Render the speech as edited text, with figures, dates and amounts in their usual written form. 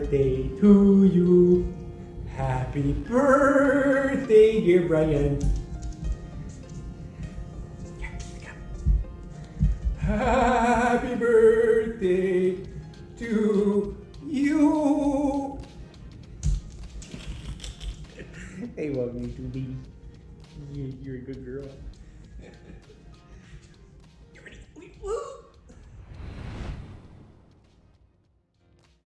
birthday to you. Happy birthday, dear Brian. Happy birthday to you. Hey, love me too, baby. You're a good girl.